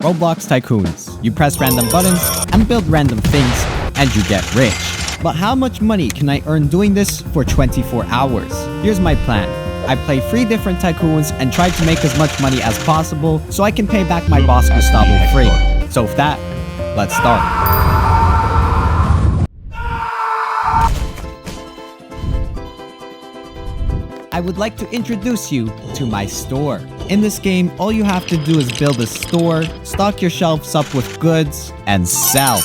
Roblox Tycoons. You press random buttons and build random things and you get rich. But how much money can I earn doing this for 24 hours? Here's my plan. I play 3 different tycoons and try to make as much money as possible so I can pay back my boss Gustavo free. So with that, let's start. I would like to introduce you to my store. In this game, all you have to do is build a store, stock your shelves up with goods, and sell.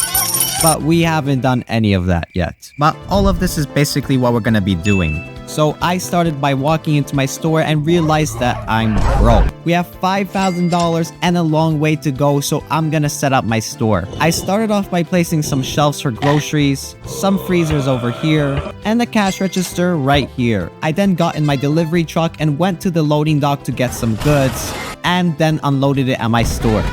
But we haven't done any of that yet. But all of this is basically what we're gonna be doing. So I started by walking into my store and realized that I'm broke. We have $5,000 and a long way to go, so I'm gonna set up my store. I started off by placing some shelves for groceries, some freezers over here, and the cash register right here. I then got in my delivery truck and went to the loading dock to get some goods, and then unloaded it at my store.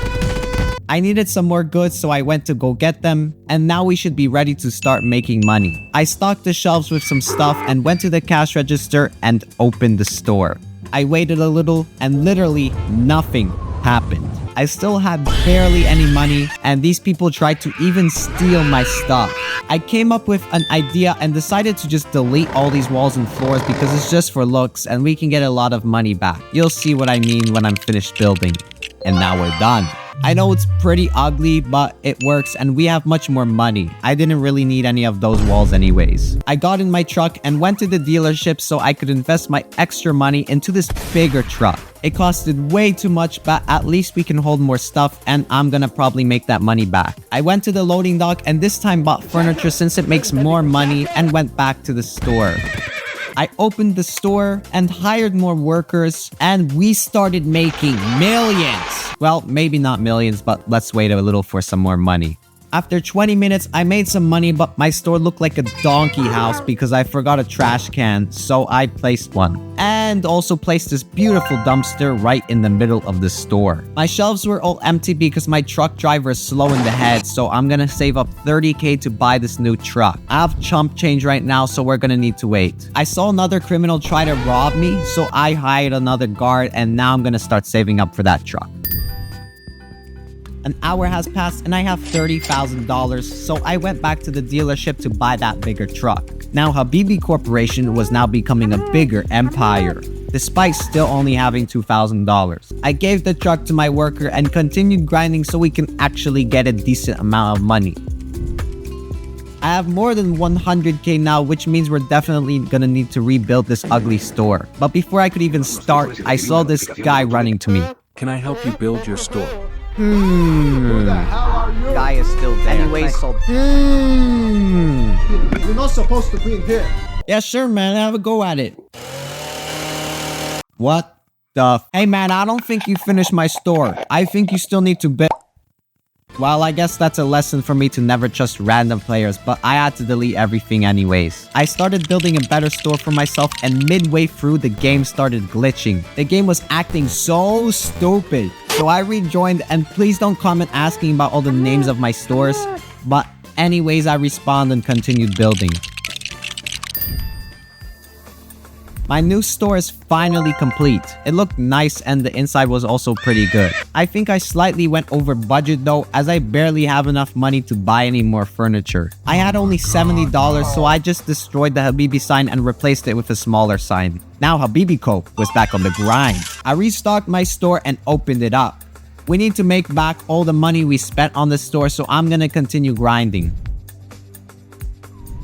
I needed some more goods, so I went to go get them, and now we should be ready to start making money. I stocked the shelves with some stuff and went to the cash register and opened the store. I waited a little and literally nothing happened. I still had barely any money, and these people tried to even steal my stuff. I came up with an idea and decided to just delete all these walls and floors because it's just for looks and we can get a lot of money back. You'll see what I mean when I'm finished building. And now we're done. I know it's pretty ugly, but it works and we have much more money. I didn't really need any of those walls anyways. I got in my truck and went to the dealership so I could invest my extra money into this bigger truck. It costed way too much, but at least we can hold more stuff and I'm gonna probably make that money back. I went to the loading dock and this time bought furniture since it makes more money and went back to the store. I opened the store and hired more workers and we started making millions. Well, maybe not millions, but let's wait a little for some more money. After 20 minutes, I made some money, but my store looked like a donkey house because I forgot a trash can, so I placed one. And also placed this beautiful dumpster right in the middle of the store. My shelves were all empty because my truck driver is slow in the head, so I'm gonna save up 30K to buy this new truck. I have chump change right now, so we're gonna need to wait. I saw another criminal try to rob me, so I hired another guard, and now I'm gonna start saving up for that truck. An hour has passed and I have $30,000, so I went back to the dealership to buy that bigger truck. Now Habibi Corporation was now becoming a bigger empire, despite still only having $2,000. I gave the truck to my worker and continued grinding so we can actually get a decent amount of money. I have more than 100K now, which means we're definitely gonna need to rebuild this ugly store. But before I could even start, I saw this guy running to me. Can I help you build your store? Guy is still there. Anyways, You're not supposed to be in here. Yeah, sure, man. Have a go at it. What the? Hey, man, I don't think you finished my store. I think you still need to build. Well, I guess that's a lesson for me to never trust random players, but I had to delete everything anyways. I started building a better store for myself, and midway through, the game started glitching. The game was acting so stupid. So I rejoined, and please don't comment asking about all the names of my stores. But anyways, I respawned and continued building. My new store is finally complete. It looked nice and the inside was also pretty good. I think I slightly went over budget though, as I barely have enough money to buy any more furniture. I had only $70, so I just destroyed the Habibi sign and replaced it with a smaller sign. Now Habibi Co. was back on the grind. I restocked my store and opened it up. We need to make back all the money we spent on the store, so I'm gonna continue grinding.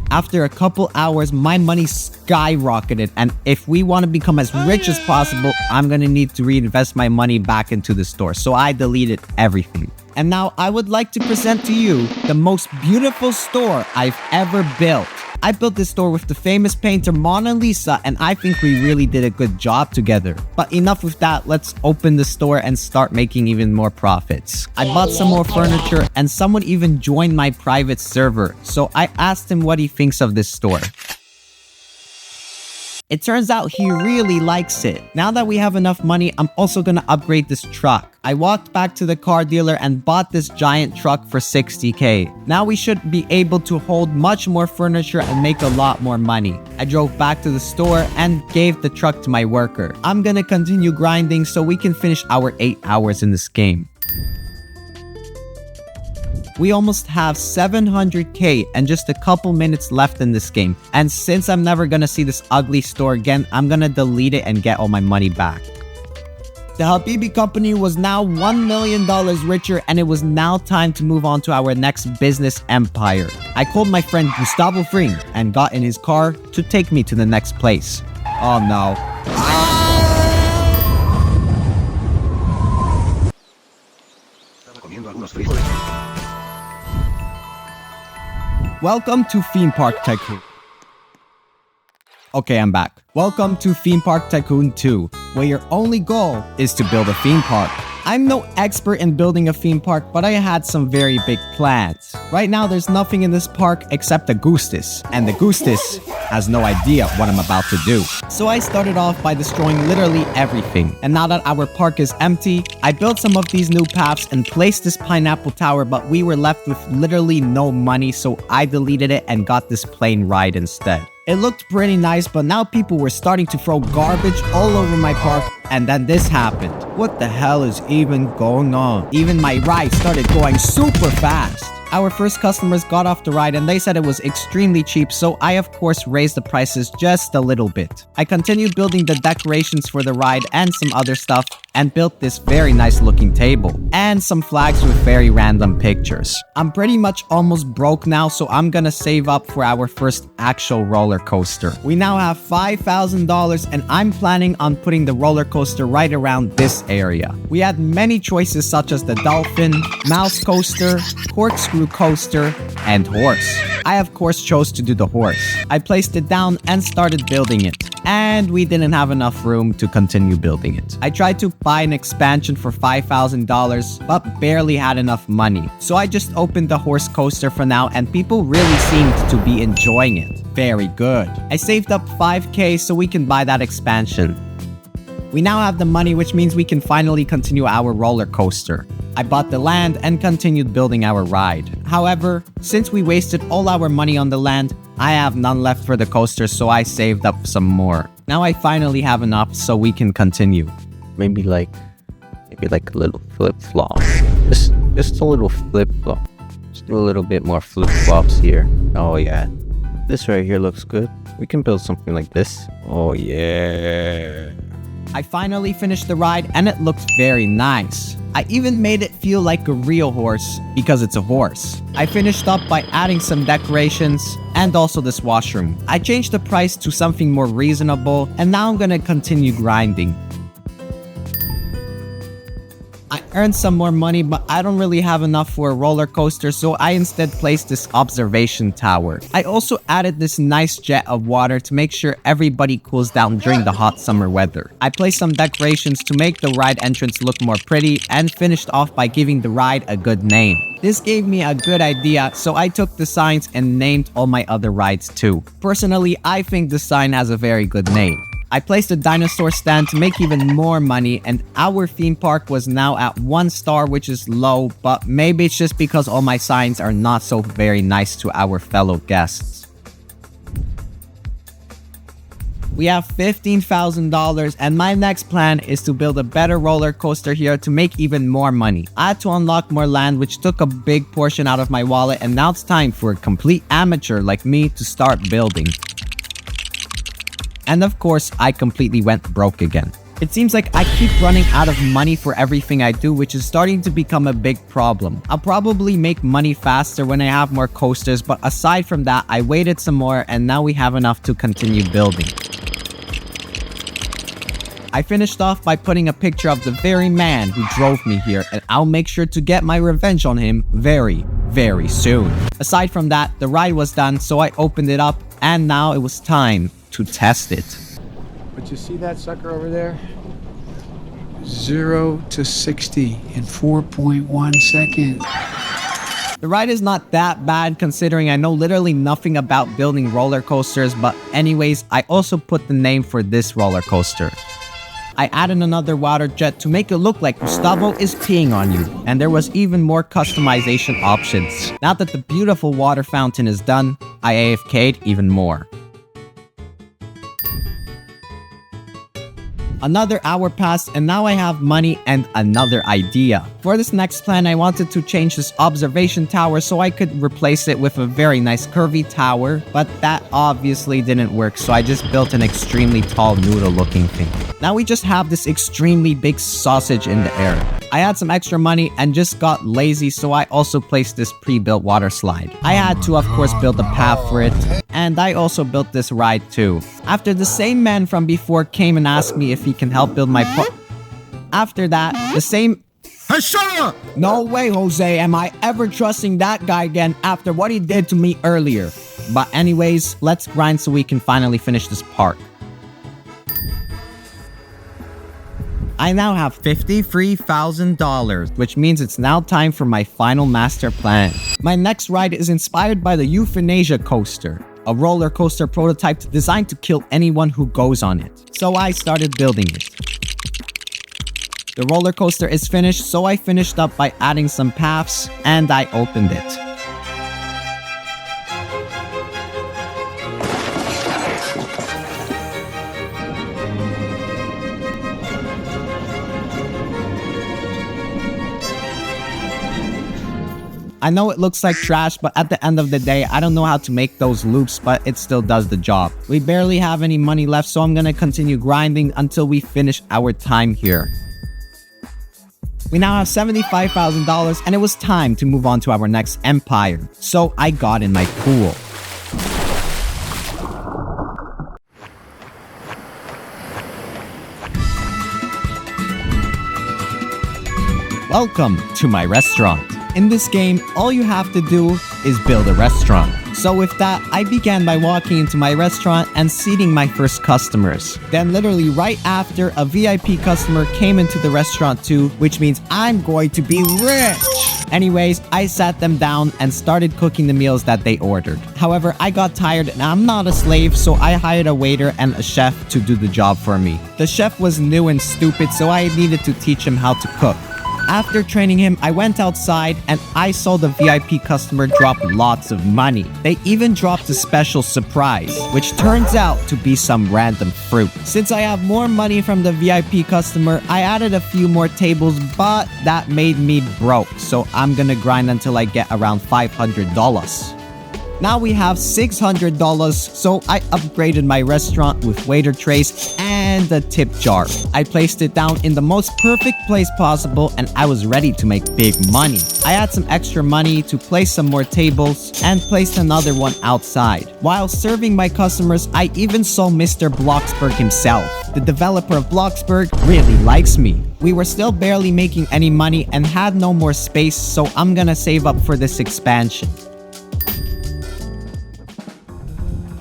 After a couple hours, my money skyrocketed, and if we want to become as rich as possible, I'm gonna need to reinvest my money back into the store, so I deleted everything. And now I would like to present to you the most beautiful store I've ever built. I built this store with the famous painter Mona Lisa, and I think we really did a good job together. But enough with that, let's open the store and start making even more profits. I bought some more furniture and someone even joined my private server, so I asked him what he thinks of this store. It turns out he really likes it. Now that we have enough money, I'm also gonna upgrade this truck. I walked back to the car dealer and bought this giant truck for 60K. Now we should be able to hold much more furniture and make a lot more money. I drove back to the store and gave the truck to my worker. I'm gonna continue grinding so we can finish our 8 hours in this game. We almost have 700k and just a couple minutes left in this game. And since I'm never gonna see this ugly store again, I'm gonna delete it and get all my money back. The Habibi company was now $1 million richer, and it was now time to move on to our next business empire. I called my friend Gustavo Fring and got in his car to take me to the next place. Oh no. Welcome to Park Tycoon. Okay, I'm back. Welcome to Park Tycoon 2, where your only goal is to build a theme park. I'm no expert in building a theme park, but I had some very big plans. Right now, there's nothing in this park except the Goostis, and the Goostis has no idea what I'm about to do. So I started off by destroying literally everything. And now that our park is empty, I built some of these new paths and placed this pineapple tower, but we were left with literally no money, so I deleted it and got this plane ride instead. It looked pretty nice, but now people were starting to throw garbage all over my park, and then this happened. What the hell is even going on? Even my ride started going super fast. Our first customers got off the ride and they said it was extremely cheap, so I of course raised the prices just a little bit. I continued building the decorations for the ride and some other stuff, and built this very nice looking table and some flags with very random pictures. I'm pretty much almost broke now, so I'm gonna save up for our first actual roller coaster. We now have $5,000 and I'm planning on putting the roller coaster right around this area. We had many choices such as the dolphin, mouse coaster, corkscrew coaster, and horse. I of course chose to do the horse. I placed it down and started building it, and we didn't have enough room to continue building it. I tried to buy an expansion for $5,000 but barely had enough money, so I just opened the horse coaster for now, and people really seemed to be enjoying it. Very good. I saved up 5k so we can buy that expansion. We now have the money, which means we can finally continue our roller coaster. I bought the land and continued building our ride. However, since we wasted all our money on the land, I have none left for the coaster, so I saved up some more. Now I finally have enough so we can continue. Maybe like a little flip-flop. Just a little flip-flop. Just do a little bit more flip-flops here. Oh yeah. This right here looks good. We can build something like this. Oh yeah. I finally finished the ride and it looked very nice. I even made it feel like a real horse because it's a horse. I finished up by adding some decorations and also this washroom. I changed the price to something more reasonable, and now I'm gonna continue grinding. I earned some more money, but I don't really have enough for a roller coaster, so I instead placed this observation tower. I also added this nice jet of water to make sure everybody cools down during the hot summer weather. I placed some decorations to make the ride entrance look more pretty, and finished off by giving the ride a good name. This gave me a good idea, so I took the signs and named all my other rides too. Personally, I think the sign has a very good name. I placed a dinosaur stand to make even more money, and our theme park was now at 1 star, which is low, but maybe it's just because all my signs are not so very nice to our fellow guests. We have $15,000, and my next plan is to build a better roller coaster here to make even more money. I had to unlock more land, which took a big portion out of my wallet, and now it's time for a complete amateur like me to start building. And of course, I completely went broke again. It seems like I keep running out of money for everything I do, which is starting to become a big problem. I'll probably make money faster when I have more coasters, but aside from that, I waited some more and now we have enough to continue building. I finished off by putting a picture of the very man who drove me here, and I'll make sure to get my revenge on him very, very soon. Aside from that, the ride was done, so I opened it up, and now it was time to test it. But you see that sucker over there? 0 to 60 in 4.1 seconds. The ride is not that bad considering I know literally nothing about building roller coasters, but anyways, I also put the name for this roller coaster. I added another water jet to make it look like Gustavo is peeing on you, and there was even more customization options. Now that the beautiful water fountain is done, I AFK'd even more. Another hour passed and now I have money and another idea. For this next plan, I wanted to change this observation tower so I could replace it with a very nice curvy tower, but that obviously didn't work, so I just built an extremely tall noodle looking thing. Now we just have this extremely big sausage in the air. I had some extra money and just got lazy, so I also placed this pre-built water slide. I had to, of course, build a path for it, and I also built this ride too. After the same man from before came and asked me if he can help build my After that, the same... Hey, shut up! No way, Jose, am I ever trusting that guy again after what he did to me earlier. But anyways, let's grind so we can finally finish this park. I now have $53,000, which means it's now time for my final master plan. My next ride is inspired by the Euthanasia coaster, a roller coaster prototype designed to kill anyone who goes on it. So I started building it. The roller coaster is finished, so I finished up by adding some paths and I opened it. I know it looks like trash, but at the end of the day, I don't know how to make those loops, but it still does the job. We barely have any money left, so I'm gonna continue grinding until we finish our time here. We now have $75,000 and it was time to move on to our next empire. So I got in my pool. Welcome to my restaurant. In this game, all you have to do is build a restaurant. So with that, I began by walking into my restaurant and seating my first customers. Then literally right after, a VIP customer came into the restaurant too, which means I'm going to be rich! Anyways, I sat them down and started cooking the meals that they ordered. However, I got tired and I'm not a slave, so I hired a waiter and a chef to do the job for me. The chef was new and stupid, so I needed to teach him how to cook. After training him, I went outside and I saw the VIP customer drop lots of money. They even dropped a special surprise, which turns out to be some random fruit. Since I have more money from the VIP customer, I added a few more tables, but that made me broke, so I'm gonna grind until I get around $500. Now we have $600, so I upgraded my restaurant with waiter trays and a tip jar. I placed it down in the most perfect place possible and I was ready to make big money. I had some extra money to place some more tables and placed another one outside. While serving my customers, I even saw Mr. Bloxburg himself. The developer of Bloxburg really likes me. We were still barely making any money and had no more space, so I'm gonna save up for this expansion.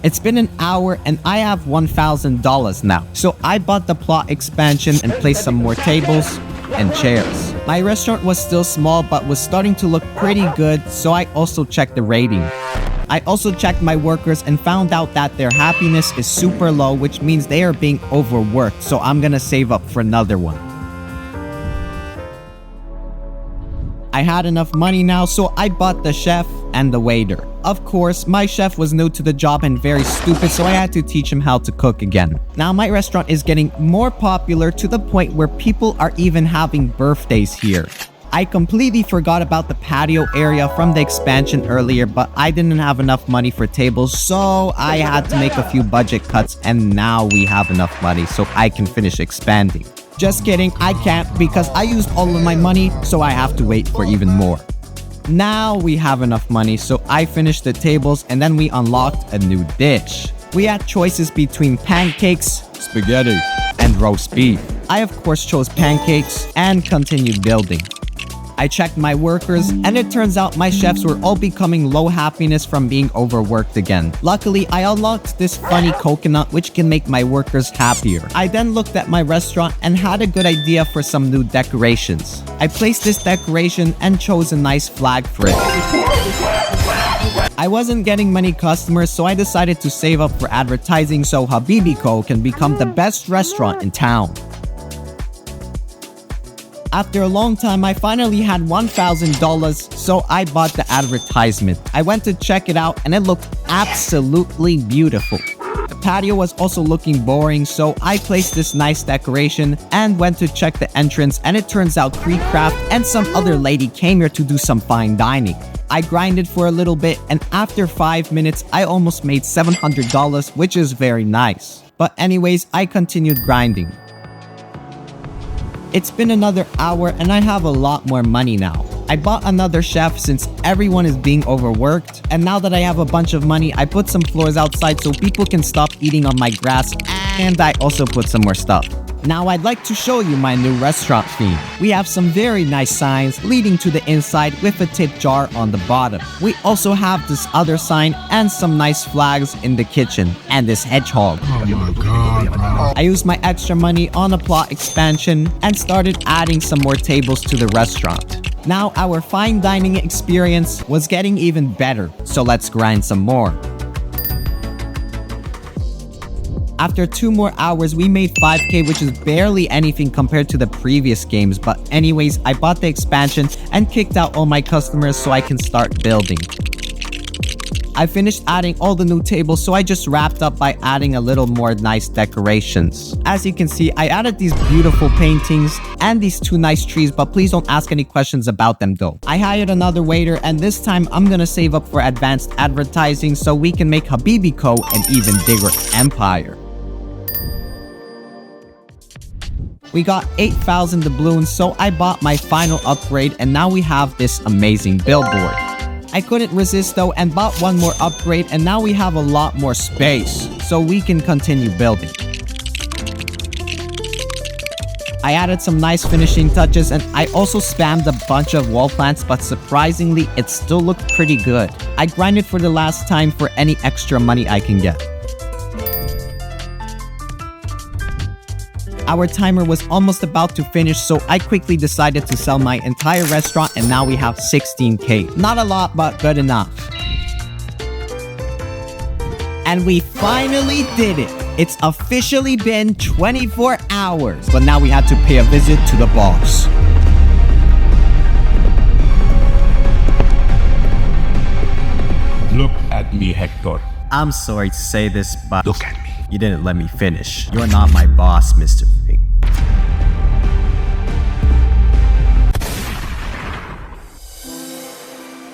It's been an hour and I have $1,000 now. So I bought the plot expansion and placed some more tables and chairs. My restaurant was still small but was starting to look pretty good, so I also checked the rating. I also checked my workers and found out that their happiness is super low, which means they are being overworked, so I'm gonna save up for another one. I had enough money now, so I bought the chef and the waiter. Of course, my chef was new to the job and very stupid, so I had to teach him how to cook again. Now my restaurant is getting more popular to the point where people are even having birthdays here. I completely forgot about the patio area from the expansion earlier, but I didn't have enough money for tables, so I had to make a few budget cuts, and now we have enough money so I can finish expanding. Just kidding, I can't because I used all of my money, so I have to wait for even more. Now we have enough money, so I finished the tables and then we unlocked a new dish. We had choices between pancakes, spaghetti, and roast beef. I of course chose pancakes and continued building. I checked my workers and it turns out my chefs were all becoming low happiness from being overworked again. Luckily, I unlocked this funny coconut which can make my workers happier. I then looked at my restaurant and had a good idea for some new decorations. I placed this decoration and chose a nice flag for it. I wasn't getting many customers, so I decided to save up for advertising so Habibi Co can become the best restaurant in town. After a long time, I finally had $1,000, so I bought the advertisement. I went to check it out and it looked absolutely beautiful. The patio was also looking boring, so I placed this nice decoration and went to check the entrance, and it turns out Creekcraft and some other lady came here to do some fine dining. I grinded for a little bit, and after 5 minutes, I almost made $700, which is very nice. But anyways, I continued grinding. It's been another hour and I have a lot more money now. I bought another chef since everyone is being overworked, and now that I have a bunch of money, I put some floors outside so people can stop eating on my grass, and I also put some more stuff. Now I'd like to show you my new restaurant theme. We have some very nice signs leading to the inside with a tip jar on the bottom. We also have this other sign and some nice flags in the kitchen, and this hedgehog. Oh my god, bro. I used my extra money on a plot expansion and started adding some more tables to the restaurant. Now our fine dining experience was getting even better, so let's grind some more. After 2 more hours, we made 5k, which is barely anything compared to the previous games, but anyways, I bought the expansion and kicked out all my customers so I can start building. I finished adding all the new tables, so I just wrapped up by adding a little more nice decorations. As you can see, I added these beautiful paintings and these 2 nice trees, but please don't ask any questions about them though. I hired another waiter, and this time I'm gonna save up for advanced advertising so we can make Habibi Co. an even bigger empire. We got 8,000 doubloons, so I bought my final upgrade, and now we have this amazing billboard. I couldn't resist though and bought one more upgrade, and now we have a lot more space, so we can continue building. I added some nice finishing touches, and I also spammed a bunch of wall plants, but surprisingly, it still looked pretty good. I grinded for the last time for any extra money I can get. Our timer was almost about to finish, so I quickly decided to sell my entire restaurant, and now we have 16k. Not a lot, but good enough. And we finally did it! It's officially been 24 hours, but now we had to pay a visit to the boss. Look at me, Hector. I'm sorry to say this, but Look at me. you didn't let me finish. You're not my boss, Mr. Fink.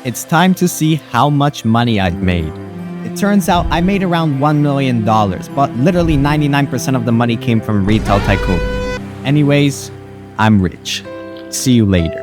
It's time to see how much money I've made. It turns out I made around $1 million, but literally 99% of the money came from Retail Tycoon. Anyways, I'm rich. See you later.